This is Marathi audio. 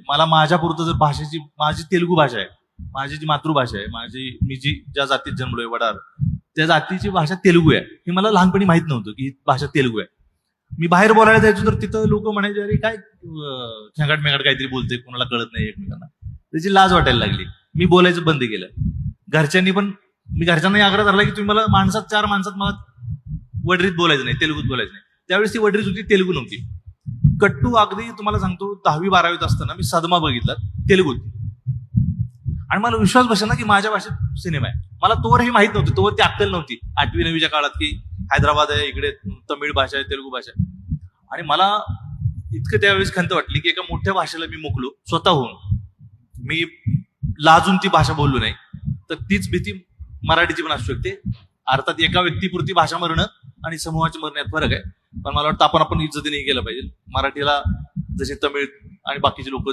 मला माझ्यापुरतं जर भाषेची, माझी तेलुगू भाषा आहे, माझी जी मातृभाषा आहे, मी ज्या जातीत जन्मलोय वडार, त्या जातीची भाषा तेलुगू आहे. हे मला लहानपणी माहित नव्हतं की ही भाषा तेलुगू आहे. मी बाहेर बोलायला जायचो तर तिथं लोक म्हणायचे, अरे काय खेंगाट मेंगाट काहीतरी बोलते, कोणाला कळत नाही एकमेकांना. त्याची लाज वाटायला लागली. मी बोलायचं बंद केलं. घरच्यांनी पण, मी घरच्यांनाही आग्रह धरला की तुम्ही मला चार माणसात मला वडरीत बोलायचं नाही, तेलुगूत बोलायचं नाही. त्यावेळेस ती वडरीत होती, तेलुगू नव्हती. कट्टू अगदी तुम्हाला सांगतो 10वी-12वीत असताना मी सदमा बघितला तेलुगूत, आणि मला विश्वास बसेना की माझ्या भाषेत सिनेमा आहे. मला तोवर हे माहित नव्हतं, तोवर ती अक्कल नव्हती 8वी-9वीच्या काळात की हैदराबाद आहे, इकडे तमिळ भाषा आहे, तेलुगू भाषा आहे. आणि मला इतकं त्यावेळेस खंत वाटली की एका मोठ्या भाषेला मी मुकलो स्वतःहून. मी लाजून ती भाषा बोललो नाही. तर तीच भीती मराठीची पण असू शकते. अर्थात एका व्यक्तीपुरती भाषा मरणं आणि समूहाची मरण यात फरक आहे. पण मला वाटतं आपण इज्जतीने केलं पाहिजे. मराठीला जसे तमिळ आणि बाकीचे लोक